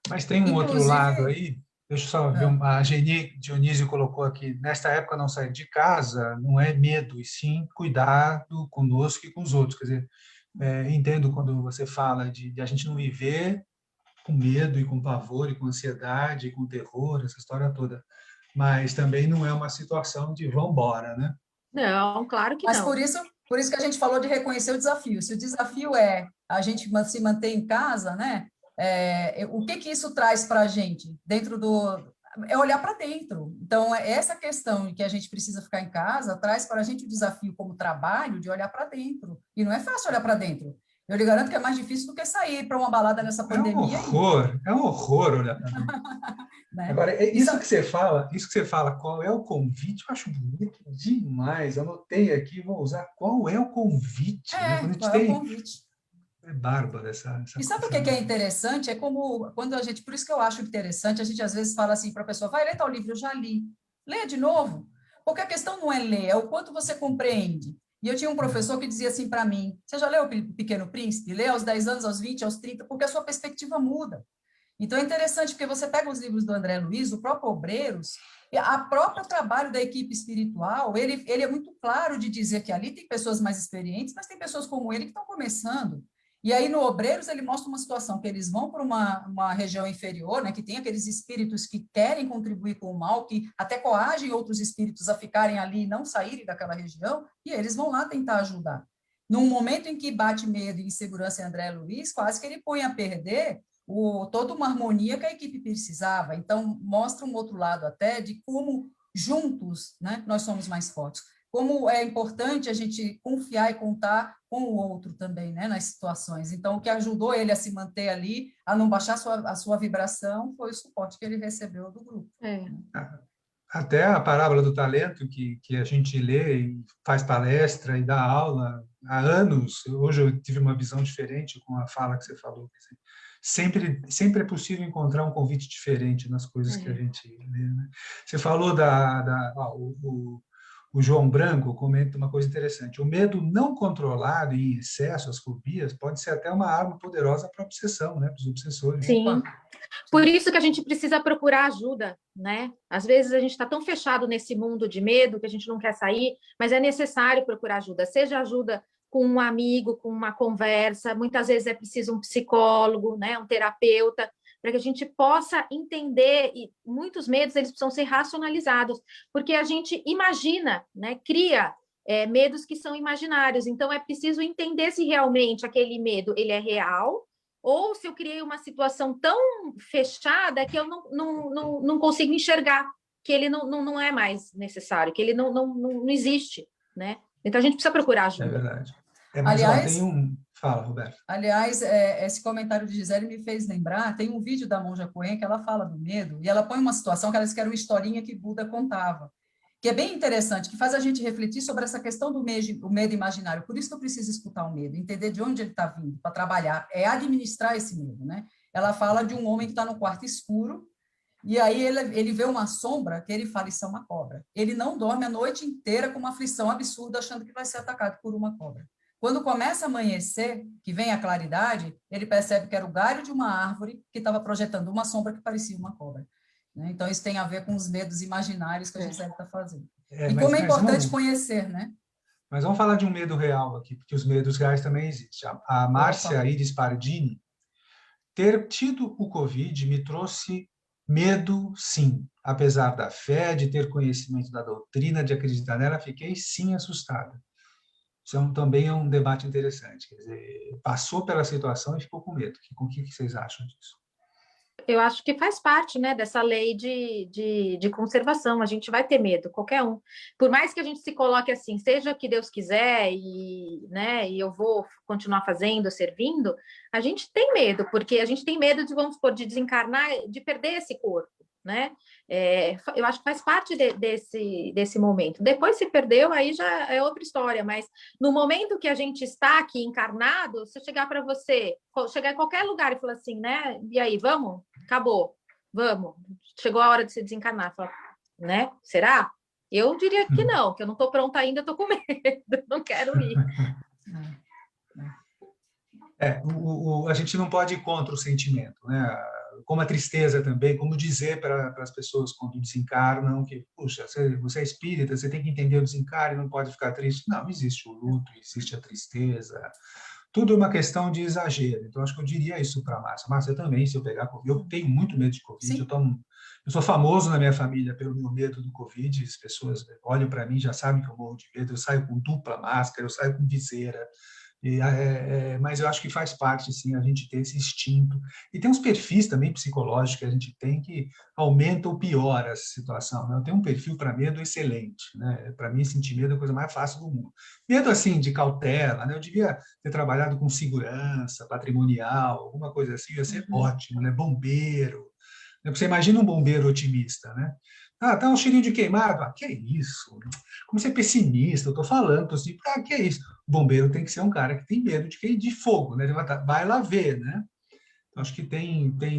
Mas tem um outro lado aí, deixa eu só ver, a Geni Dionísio colocou aqui, nesta época não sair de casa não é medo, e sim cuidado conosco e com os outros. Quer dizer, entendo quando você fala de a gente não viver com medo e com pavor e com ansiedade e com terror, essa história toda, mas também não é uma situação de vamos embora, né? Não, claro que mas não. Por isso que a gente falou de reconhecer o desafio. Se o desafio é a gente se manter em casa, né? O que isso traz para a gente dentro é olhar para dentro. Então, essa questão de que a gente precisa ficar em casa traz para a gente o desafio como trabalho de olhar para dentro. E não é fácil olhar para dentro. Eu lhe garanto que é mais difícil do que sair para uma balada nessa pandemia. É um horror olhar para dentro. Né? Agora, isso que você fala, qual é o convite, eu acho bonito demais. Anotei aqui, vou usar qual é o convite. Né? Qual é o convite? É bárbaro essa E sabe o que é interessante? É como quando a gente, por isso que eu acho interessante, a gente às vezes fala assim para a pessoa, vai ler tal livro, eu já li. Leia de novo. Porque a questão não é ler, é o quanto você compreende. E eu tinha um professor que dizia assim para mim, você já leu O Pequeno Príncipe? Lê aos 10 anos, aos 20, aos 30, porque a sua perspectiva muda. Então, é interessante, porque você pega os livros do André Luiz, o próprio Obreiros, a próprio trabalho da equipe espiritual, ele é muito claro de dizer que ali tem pessoas mais experientes, mas tem pessoas como ele que estão começando. E aí, no Obreiros, ele mostra uma situação que eles vão para uma região inferior, né, que tem aqueles espíritos que querem contribuir com o mal, que até coagem outros espíritos a ficarem ali e não saírem daquela região, e eles vão lá tentar ajudar. Num momento em que bate medo e insegurança em André Luiz, quase que ele põe a perder toda uma harmonia que a equipe precisava. Então, mostra um outro lado até de como juntos, né, nós somos mais fortes. Como é importante a gente confiar e contar com o outro também, né, nas situações. Então, o que ajudou ele a se manter ali, a não baixar a sua vibração, foi o suporte que ele recebeu do grupo. Até a parábola do talento, que a gente lê e faz palestra e dá aula há anos. Hoje eu tive uma visão diferente com a fala que você falou. Sempre é possível encontrar um convite diferente nas coisas que a gente lê. Né? Você falou o João Branco comenta uma coisa interessante. O medo não controlado e em excesso, as fobias, pode ser até uma arma poderosa para a obsessão, né? Para os obsessores. Sim. Por isso que a gente precisa procurar ajuda, né? Às vezes a gente está tão fechado nesse mundo de medo que a gente não quer sair, mas é necessário procurar ajuda. Seja ajuda com um amigo, com uma conversa, muitas vezes é preciso um psicólogo, né? Um terapeuta, para que a gente possa entender, e muitos medos eles precisam ser racionalizados, porque a gente imagina, né? Cria medos que são imaginários, então é preciso entender se realmente aquele medo ele é real, ou se eu criei uma situação tão fechada que eu não consigo enxergar, que ele não é mais necessário, que ele não existe, né? Então, a gente precisa procurar ajuda. É verdade. Mas, aliás, Fala, Roberto. Aliás, esse comentário de Gisele me fez lembrar, tem um vídeo da Monja Coen que ela fala do medo, e ela põe uma situação que ela disse que era uma historinha que Buda contava, que é bem interessante, que faz a gente refletir sobre essa questão do medo imaginário. Por isso que eu preciso escutar o medo, entender de onde ele está vindo, para trabalhar, administrar esse medo, né? Ela fala de um homem que está no quarto escuro, e aí ele vê uma sombra que ele fala, isso é uma cobra. Ele não dorme a noite inteira com uma aflição absurda, achando que vai ser atacado por uma cobra. Quando começa a amanhecer, que vem a claridade, ele percebe que era o galho de uma árvore que estava projetando uma sombra que parecia uma cobra. Então, isso tem a ver com os medos imaginários que a Gisele está fazendo. E como é importante conhecer, né? Mas vamos falar de um medo real aqui, porque os medos reais também existem. A Márcia Iris Pardini, ter tido o Covid me trouxe medo, sim. Apesar da fé, de ter conhecimento da doutrina, de acreditar nela, fiquei, sim, assustada. Isso também é um debate interessante. Quer dizer, passou pela situação e ficou com medo. O que vocês acham disso? Eu acho que faz parte, né, dessa lei de conservação. A gente vai ter medo, qualquer um. Por mais que a gente se coloque assim, seja o que Deus quiser e, né, e eu vou continuar fazendo, servindo, a gente tem medo, porque a gente tem medo de, vamos supor, de desencarnar, de perder esse corpo, né? Eu acho que faz parte desse momento. Depois se perdeu, aí já é outra história, mas no momento que a gente está aqui encarnado, se eu chegar para você, chegar em qualquer lugar e falar assim, né? E aí, vamos? Acabou, vamos. Chegou a hora de se desencarnar, fala, né? Será? Eu diria que não, que eu não estou pronta ainda, estou com medo, não quero ir. A gente não pode ir contra o sentimento, né? Como a tristeza também, como dizer para as pessoas quando desencarnam que, puxa, você é espírita, você tem que entender o desencarne, não pode ficar triste. Não, existe o luto, existe a tristeza, tudo é uma questão de exagero. Então, acho que eu diria isso para a Márcia. Márcia, também, se eu pegar Covid, eu tenho muito medo de Covid, Sim. eu sou famoso na minha família pelo meu medo do Covid, as pessoas olham para mim, já sabem que eu morro de medo, eu saio com dupla máscara, eu saio com viseira, mas eu acho que faz parte, sim, a gente ter esse instinto. E tem uns perfis também psicológicos que a gente tem que aumenta ou piora essa situação, né? Eu tenho um perfil para medo excelente, né? Para mim, sentir medo é a coisa mais fácil do mundo. Medo, assim, de cautela, né? Eu devia ter trabalhado com segurança patrimonial, alguma coisa assim, ia ser ótimo, né? Bombeiro. Você imagina um bombeiro otimista, né? Ah, tá um cheirinho de queimado. Ah, que é isso? Como você é pessimista? Eu tô falando, tô assim, ah, que é isso? O bombeiro tem que ser um cara que tem medo de fogo, né? Ele vai lá ver, né? Então, acho que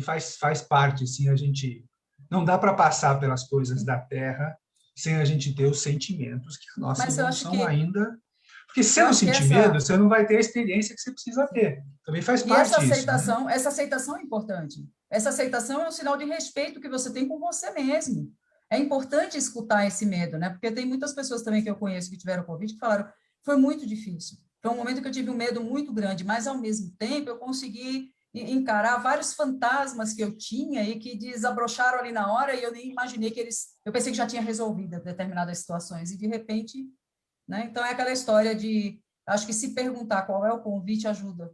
faz parte, assim, a gente não dá para passar pelas coisas da Terra sem a gente ter os sentimentos que a nossa Mas evolução ainda. Porque se você eu não acho que sentir medo, você não vai ter a experiência que você precisa ter. Também faz parte isso, né? essa aceitação é importante. Essa aceitação é um sinal de respeito que você tem com você mesmo. É importante escutar esse medo, né? Porque tem muitas pessoas também que eu conheço que tiveram Covid que falaram, foi muito difícil. Foi um momento que eu tive um medo muito grande, mas ao mesmo tempo eu consegui encarar vários fantasmas que eu tinha e que desabrocharam ali na hora e eu nem imaginei que eu pensei que já tinha resolvido determinadas situações e de repente, né? Então é aquela história de, acho que se perguntar qual é o convite ajuda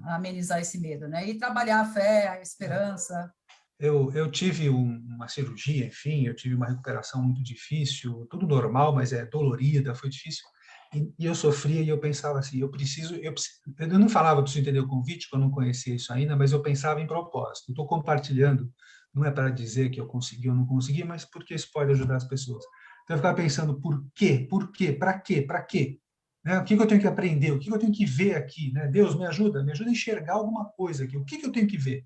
a amenizar esse medo, né? E trabalhar a fé, a esperança. Eu tive uma cirurgia, enfim, eu tive uma recuperação muito difícil, tudo normal, mas é dolorida, foi difícil. E eu sofria e eu pensava assim, eu não falava, preciso entender o convite, porque eu não conhecia isso ainda, mas eu pensava em propósito. Estou compartilhando, não é para dizer que eu consegui ou não consegui, mas porque isso pode ajudar as pessoas. Então eu ficava pensando, por quê? Por quê? Para quê? Para quê? Né? O que eu tenho que aprender? O que eu tenho que ver aqui? Né? Deus, me ajuda a enxergar alguma coisa aqui. O que eu tenho que ver?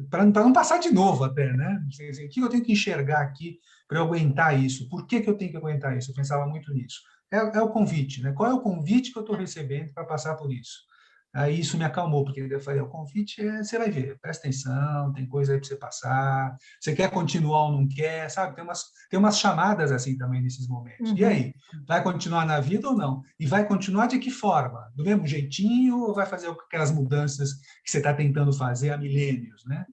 Para não passar de novo até, né? O que eu tenho que enxergar aqui para eu aguentar isso? Por que eu tenho que aguentar isso? Eu pensava muito nisso. É o convite, né? Qual é o convite que eu estou recebendo para passar por isso? Aí isso me acalmou, porque eu falei, o convite você vai ver, presta atenção, tem coisa aí para você passar, você quer continuar ou não quer, sabe? Tem umas chamadas assim também nesses momentos. E aí, vai continuar na vida ou não? E vai continuar de que forma? Do mesmo jeitinho ou vai fazer aquelas mudanças que você está tentando fazer há milênios, né?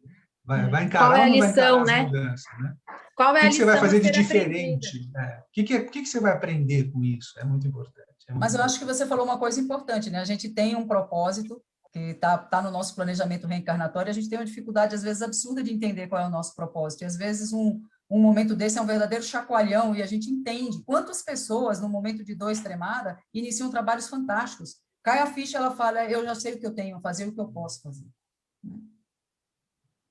Vai Qual encarar é ou a não vai encarar lição, as né? mudanças, né? Qual O é a que você vai lição a fazer de ser aprendida? diferente? O que você vai aprender com isso? É muito importante. Mas eu acho que você falou uma coisa importante, né? A gente tem um propósito que está no nosso planejamento reencarnatório, a gente tem uma dificuldade, às vezes, absurda de entender qual é o nosso propósito. E, às vezes, um momento desse é um verdadeiro chacoalhão e a gente entende quantas pessoas, no momento de dor extremada, iniciam trabalhos fantásticos. Cai a ficha, ela fala, eu já sei o que eu tenho a fazer, o que eu posso fazer.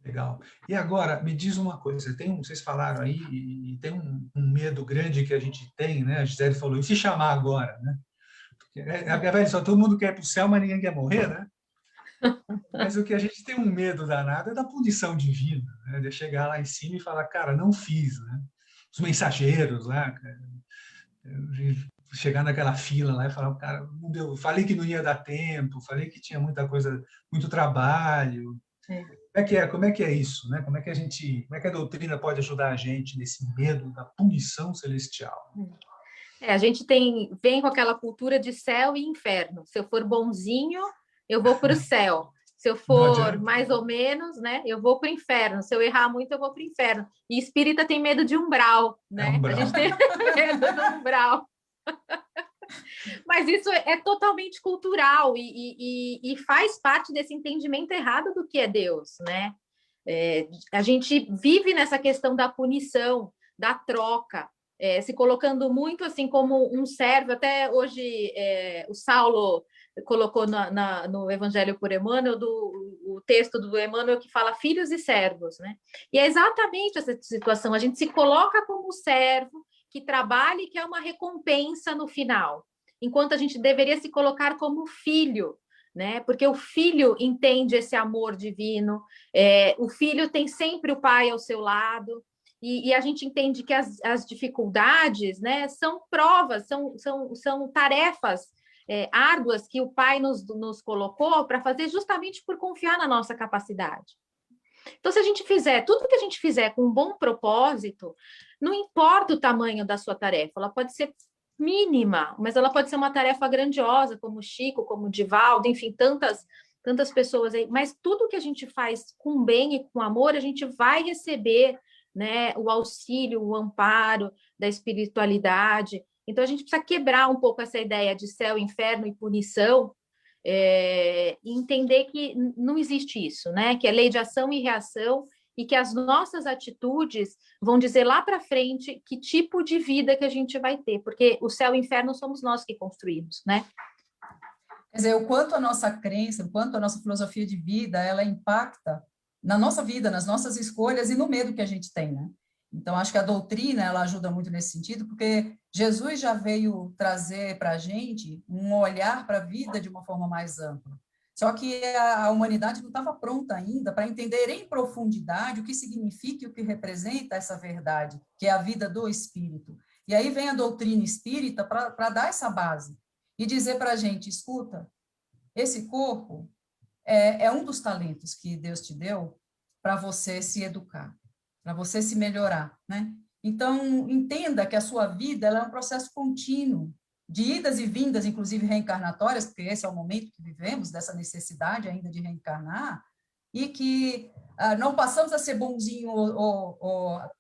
Legal. E agora, me diz uma coisa, vocês falaram aí, e tem um medo grande que a gente tem, né? A Gisele falou, e se chamar agora, né? Porque, velho, só todo mundo quer ir para o céu, mas ninguém quer morrer, né? Mas o que a gente tem um medo danado é da punição divina, né? De chegar lá em cima e falar, cara, não fiz, né? Os mensageiros lá, cara, chegar naquela fila lá e falar, cara, não deu, falei que não ia dar tempo, falei que tinha muita coisa, muito trabalho. Como é que é isso, né? Como é que a doutrina pode ajudar a gente nesse medo da punição celestial? A gente vem com aquela cultura de céu e inferno. Se eu for bonzinho, eu vou para o céu. Se eu Não for adianta. mais ou menos, né, eu vou para o inferno. Se eu errar muito, eu vou para o inferno. E espírita tem medo de umbral, É né? A umbral. gente tem medo do umbral. Mas isso é totalmente cultural e faz parte desse entendimento errado do que é Deus, né? A gente vive nessa questão da punição, da troca, se colocando muito assim como um servo. Até hoje o Saulo colocou no Evangelho por Emmanuel, o texto do Emmanuel que fala filhos e servos, né? E é exatamente essa situação, a gente se coloca como servo que trabalha e quer uma recompensa no final, enquanto a gente deveria se colocar como filho, né? Porque o filho entende esse amor divino, o filho tem sempre o pai ao seu lado, e a gente entende que as dificuldades, né, são provas, são tarefas árduas que o pai nos colocou para fazer justamente por confiar na nossa capacidade. Então, se a gente fizer tudo que a gente fizer com um bom propósito, não importa o tamanho da sua tarefa, ela pode ser mínima, mas ela pode ser uma tarefa grandiosa, como o Chico, como o Divaldo, enfim, tantas pessoas aí. Mas tudo que a gente faz com bem e com amor, a gente vai receber, né, o auxílio, o amparo da espiritualidade. Então, a gente precisa quebrar um pouco essa ideia de céu, inferno e punição, e entender que não existe isso, né? Que é lei de ação e reação, e que as nossas atitudes vão dizer lá para frente que tipo de vida que a gente vai ter, porque o céu e o inferno somos nós que construímos, né? Quer dizer, o quanto a nossa crença, o quanto a nossa filosofia de vida, ela impacta na nossa vida, nas nossas escolhas e no medo que a gente tem, né? Então, acho que a doutrina, ela ajuda muito nesse sentido, porque Jesus já veio trazer para a gente um olhar para a vida de uma forma mais ampla. Só que a humanidade não estava pronta ainda para entender em profundidade o que significa e o que representa essa verdade, que é a vida do espírito. E aí vem a doutrina espírita para dar essa base e dizer para a gente, escuta, esse corpo é um dos talentos que Deus te deu para você se educar, para você se melhorar, né? Então, entenda que a sua vida ela é um processo contínuo, de idas e vindas, inclusive reencarnatórias, porque esse é o momento que vivemos, dessa necessidade ainda de reencarnar, e que não passamos a ser bonzinho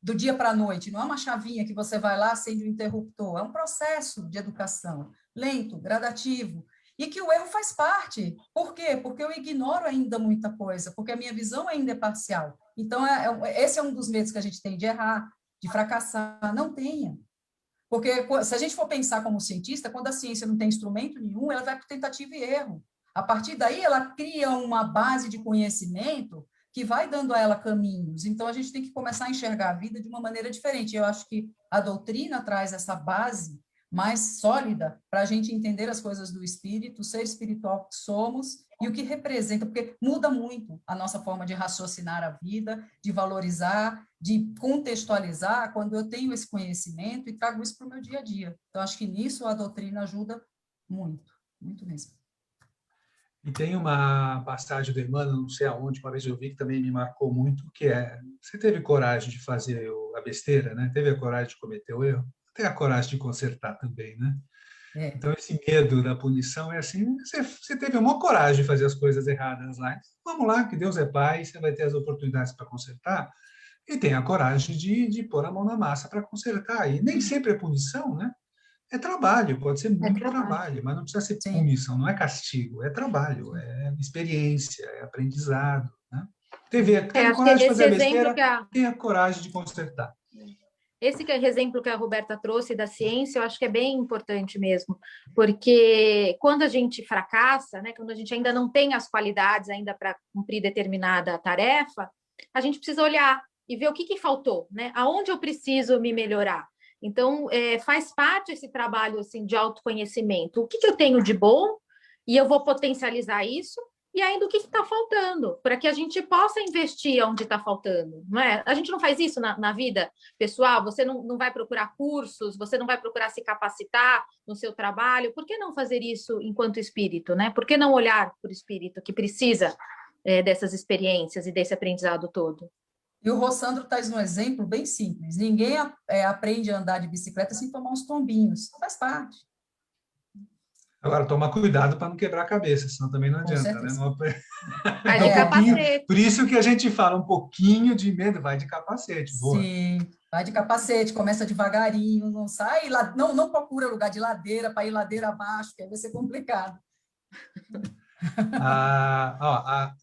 do dia para a noite, não é uma chavinha que você vai lá, acende o interruptor, é um processo de educação, lento, gradativo, e que o erro faz parte. Por quê? Porque eu ignoro ainda muita coisa, porque a minha visão ainda é parcial. Então, esse é um dos medos que a gente tem, de errar, de fracassar. Não tenha. Porque se a gente for pensar como cientista, quando a ciência não tem instrumento nenhum, ela vai por tentativa e erro. A partir daí, ela cria uma base de conhecimento que vai dando a ela caminhos. Então, a gente tem que começar a enxergar a vida de uma maneira diferente. Eu acho que a doutrina traz essa base mais sólida para a gente entender as coisas do espírito, o ser espiritual que somos e o que representa, porque muda muito a nossa forma de raciocinar a vida, de valorizar, de contextualizar quando eu tenho esse conhecimento e trago isso para o meu dia a dia. Então, acho que nisso a doutrina ajuda muito, muito mesmo. E tem uma passagem do Emmanuel, não sei aonde, uma vez eu vi que também me marcou muito, que é, você teve coragem de fazer a besteira, né? Teve a coragem de cometer o erro? Tem a coragem de consertar também, né? Então, esse medo da punição é assim, você teve uma coragem de fazer as coisas erradas lá. Vamos lá, que Deus é Pai, você vai ter as oportunidades para consertar, e tem a coragem de pôr a mão na massa para consertar. E nem sempre é punição, né? É trabalho, pode ser muito trabalho, mas não precisa ser punição, não é castigo, é trabalho, é experiência, é aprendidado, né? Teve coragem de fazer a besteira, tem a coragem de consertar. Esse que é o exemplo que a Roberta trouxe da ciência, eu acho que é bem importante mesmo, porque quando a gente fracassa, né, quando a gente ainda não tem as qualidades ainda para cumprir determinada tarefa, a gente precisa olhar e ver o que faltou, né? Aonde eu preciso me melhorar. Então, faz parte esse trabalho assim, de autoconhecimento. O que eu tenho de bom e eu vou potencializar isso, e ainda o que está faltando, para que a gente possa investir onde está faltando, não é? A gente não faz isso na vida pessoal, você não vai procurar cursos, você não vai procurar se capacitar no seu trabalho, por que não fazer isso enquanto espírito, né? Por que não olhar para o espírito que precisa dessas experiências e desse aprendizado todo? E o Rossandro traz um exemplo bem simples, ninguém aprende a andar de bicicleta sem tomar uns tombinhos, faz parte. Agora, tomar cuidado para não quebrar a cabeça, senão também não adianta, né? Vai de capacete. Por isso que a gente fala um pouquinho de medo, vai de capacete. Boa. Sim. Vai de capacete, começa devagarinho, não sai, não procura lugar de ladeira para ir ladeira abaixo, que aí vai ser complicado.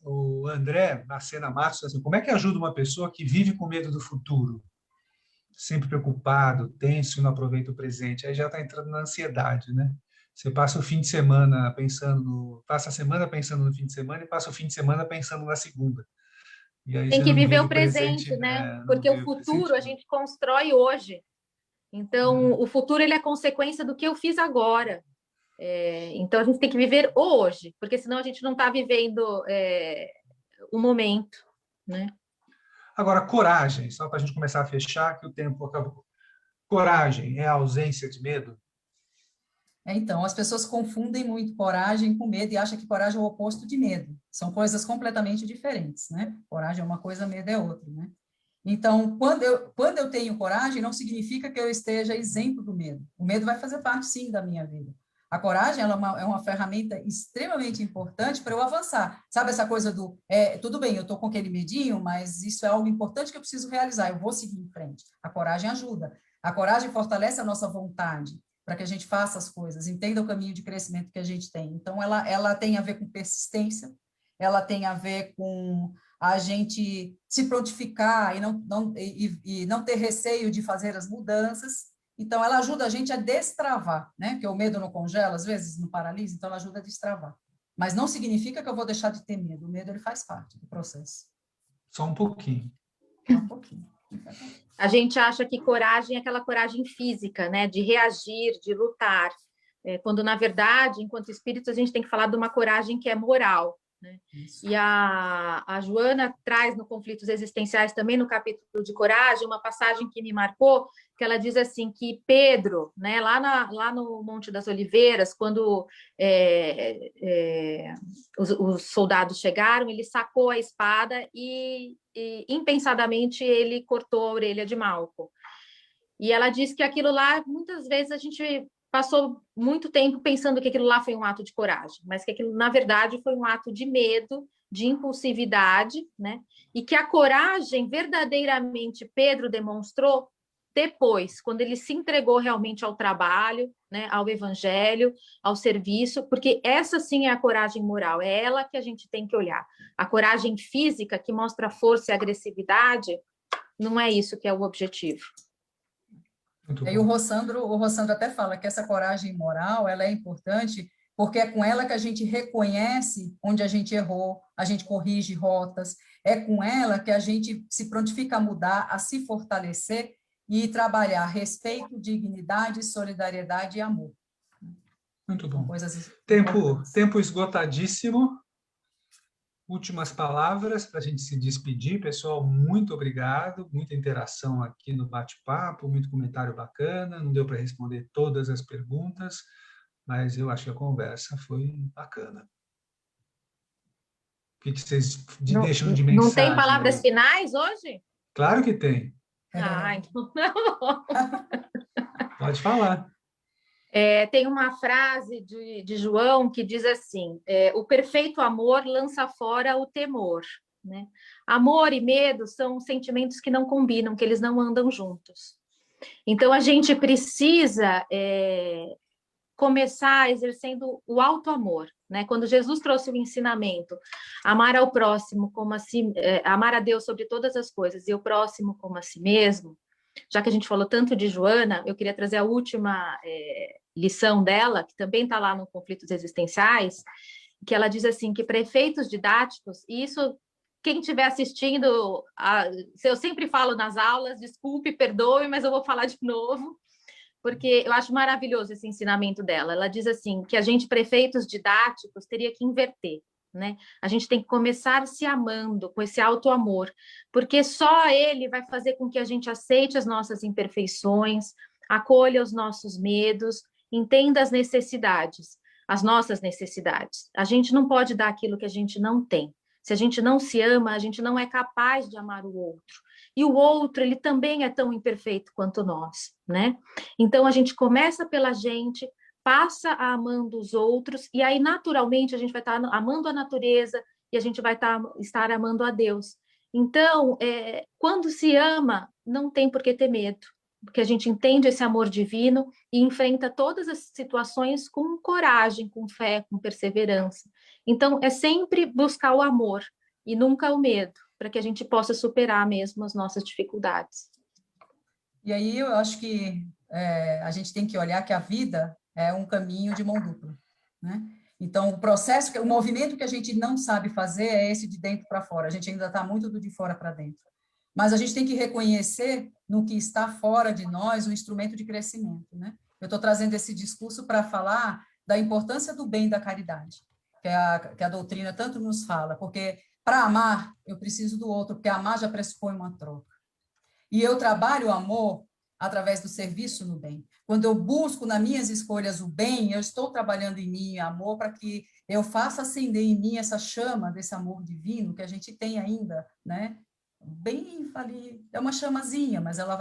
O André Macena Matos, assim, como é que ajuda uma pessoa que vive com medo do futuro? Sempre preocupado, tenso e não aproveita o presente. Aí já está entrando na ansiedade, né? Você passa o fim de semana passa a semana pensando no fim de semana e passa o fim de semana pensando na segunda. E aí Tem você que não viver vive o o presente, presente, né? não Porque o vive o futuro presente. a gente constrói hoje. Então, o futuro ele é consequência do que eu fiz agora. Então, a gente tem que viver o hoje, porque senão a gente não está vivendo o momento, né? Agora, coragem, só para a gente começar a fechar, que o tempo acabou. Coragem é a ausência de medo? Então, as pessoas confundem muito coragem com medo e acham que coragem é o oposto de medo. São coisas completamente diferentes, né? Coragem é uma coisa, medo é outra, né? Então, quando eu tenho coragem, não significa que eu esteja isento do medo. O medo vai fazer parte, sim, da minha vida. A coragem ela é uma ferramenta extremamente importante para eu avançar. Sabe essa coisa tudo bem, eu estou com aquele medinho, mas isso é algo importante que eu preciso realizar, eu vou seguir em frente. A coragem ajuda. A coragem fortalece a nossa vontade para que a gente faça as coisas, entenda o caminho de crescimento que a gente tem. Então, ela tem a ver com persistência, ela tem a ver com a gente se prontificar e não ter receio de fazer as mudanças. Então, ela ajuda a gente a destravar, né? Porque o medo não congela, às vezes, não paralisa, então ela ajuda a destravar. Mas não significa que eu vou deixar de ter medo. O medo, ele faz parte do processo. Só um pouquinho. Só um pouquinho. A gente acha que coragem é aquela coragem física, né? De reagir, de lutar. Quando, na verdade, enquanto espírito, a gente tem que falar de uma coragem que é moral, né? E a Joana traz no Conflitos Existenciais, também no capítulo de coragem, uma passagem que me marcou, que ela diz assim, que Pedro, né, lá no Monte das Oliveiras, quando os soldados chegaram, ele sacou a espada e impensadamente ele cortou a orelha de Malco. E ela diz que aquilo lá, muitas vezes a gente passou muito tempo pensando que aquilo lá foi um ato de coragem, mas que aquilo, na verdade, foi um ato de medo, de impulsividade, né? E que a coragem, verdadeiramente, Pedro demonstrou depois, quando ele se entregou realmente ao trabalho, né? Ao evangelho, ao serviço, porque essa sim é a coragem moral, é ela que a gente tem que olhar. A coragem física, que mostra força e agressividade, não é isso que é o objetivo. E o Rossandro até fala que essa coragem moral, ela é importante porque é com ela que a gente reconhece onde a gente errou, a gente corrige rotas, é com ela que a gente se prontifica a mudar, a se fortalecer e trabalhar respeito, dignidade, solidariedade e amor. Muito bom. Coisas tempo esgotadíssimo. Últimas palavras para a gente se despedir. Pessoal, muito obrigado. Muita interação aqui no bate-papo, muito comentário bacana. Não deu para responder todas as perguntas, mas eu acho que a conversa foi bacana. O que vocês deixam de mensagem? Não tem palavras finais hoje? Claro que tem. Então não. Pode falar. Tem uma frase de João que diz assim, o perfeito amor lança fora o temor, né? Amor e medo são sentimentos que não combinam, que eles não andam juntos. Então, a gente precisa começar exercendo o auto-amor, né? Quando Jesus trouxe o ensinamento, amar ao próximo como a si, amar a Deus sobre todas as coisas e o próximo como a si mesmo, já que a gente falou tanto de Joana, eu queria trazer a última lição dela, que também está lá no Conflitos Existenciais, que ela diz assim, que para efeitos didáticos, e isso, quem estiver assistindo, eu sempre falo nas aulas, desculpe, perdoe, mas eu vou falar de novo, porque eu acho maravilhoso esse ensinamento dela. Ela diz assim, que a gente, para efeitos didáticos, teria que inverter, né? A gente tem que começar se amando, com esse auto-amor, porque só ele vai fazer com que a gente aceite as nossas imperfeições, acolha os nossos medos, entenda as necessidades, as nossas necessidades. A gente não pode dar aquilo que a gente não tem. Se a gente não se ama, a gente não é capaz de amar o outro. E o outro, ele também é tão imperfeito quanto nós, né? Então, a gente começa pela gente, passa a amando os outros, e aí, naturalmente, a gente vai estar amando a natureza e a gente vai estar amando a Deus. Então, quando se ama, não tem por que ter medo, porque a gente entende esse amor divino e enfrenta todas as situações com coragem, com fé, com perseverança. Então, é sempre buscar o amor e nunca o medo, para que a gente possa superar mesmo as nossas dificuldades. E aí eu acho que a gente tem que olhar que a vida é um caminho de mão dupla, né? Então, o processo, o movimento que a gente não sabe fazer é esse de dentro para fora. A gente ainda está muito do de fora para dentro. Mas a gente tem que reconhecer no que está fora de nós o instrumento de crescimento, né? Eu estou trazendo esse discurso para falar da importância do bem e da caridade, que a doutrina tanto nos fala, porque para amar eu preciso do outro, porque amar já pressupõe uma troca. E eu trabalho o amor através do serviço no bem. Quando eu busco nas minhas escolhas o bem, eu estou trabalhando em mim amor para que eu faça acender em mim essa chama desse amor divino que a gente tem ainda, né? Bem ali, é uma chamazinha, mas ela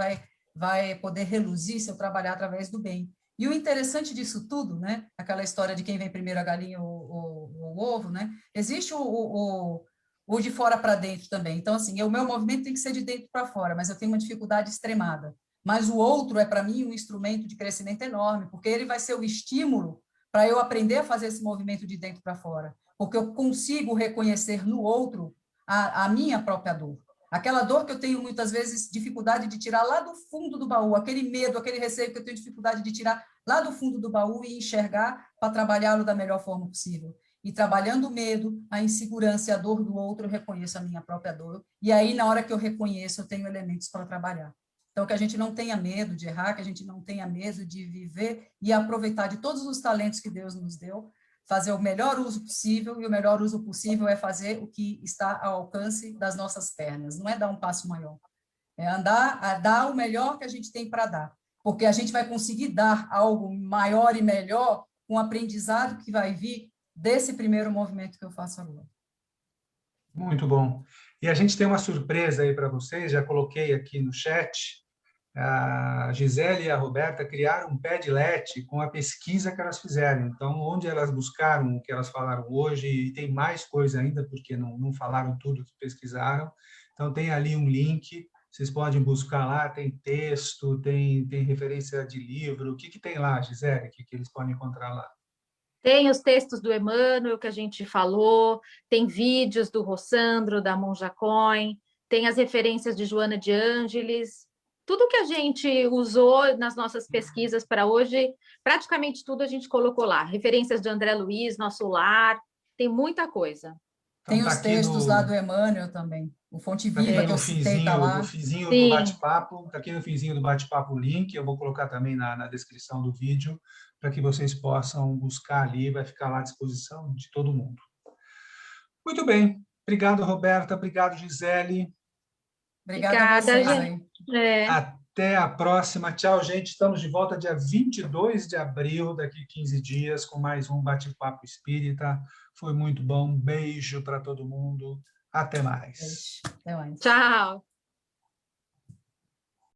vai poder reluzir se eu trabalhar através do bem. E o interessante disso tudo, né? Aquela história de quem vem primeiro a galinha ou o ovo, né? Existe o de fora para dentro também. Então, assim, o meu movimento tem que ser de dentro para fora, mas eu tenho uma dificuldade extremada. Mas o outro é, para mim, um instrumento de crescimento enorme, porque ele vai ser o estímulo para eu aprender a fazer esse movimento de dentro para fora, porque eu consigo reconhecer no outro a minha própria dor. Aquela dor que eu tenho, muitas vezes, dificuldade de tirar lá do fundo do baú, aquele medo, aquele receio que eu tenho dificuldade de tirar lá do fundo do baú e enxergar para trabalhá-lo da melhor forma possível. E trabalhando o medo, a insegurança e a dor do outro, eu reconheço a minha própria dor. E aí, na hora que eu reconheço, eu tenho elementos para trabalhar. Então, que a gente não tenha medo de errar, que a gente não tenha medo de viver e aproveitar de todos os talentos que Deus nos deu, fazer o melhor uso possível, e o melhor uso possível é fazer o que está ao alcance das nossas pernas, não é dar um passo maior. É andar, a dar o melhor que a gente tem para dar, porque a gente vai conseguir dar algo maior e melhor com o aprendizado que vai vir desse primeiro movimento que eu faço agora. Muito bom. E a gente tem uma surpresa aí para vocês, já coloquei aqui no chat. A Gisele e a Roberta criaram um Padlet com a pesquisa que elas fizeram. Então, onde elas buscaram o que elas falaram hoje, e tem mais coisa ainda, porque não falaram tudo que pesquisaram. Então, tem ali um link, vocês podem buscar lá, tem texto, tem referência de livro. O que tem lá, Gisele, que eles podem encontrar lá? Tem os textos do Emmanuel, que a gente falou, tem vídeos do Rossandro, da Monja Coin, tem as referências de Joana de Ângeles, tudo que a gente usou nas nossas pesquisas para hoje, praticamente tudo a gente colocou lá. Referências de André Luiz, Nosso Lar, tem muita coisa. Então, Tem tá os aqui textos lá do Emmanuel também. O Fonte Viva, que eu citei, está lá. no finzinho do Sim. bate-papo, está aqui no finzinho do bate-papo o link, eu vou colocar também na descrição do vídeo, para que vocês possam buscar ali, vai ficar lá à disposição de todo mundo. Muito bem. Obrigado, Roberta. Obrigado, Gisele. Obrigada a vocês aí. Até a próxima. Tchau, gente. Estamos de volta dia 22 de abril, daqui 15 dias, com mais um Bate-Papo Espírita. Foi muito bom. Um beijo para todo mundo. Até mais. Até mais. Tchau.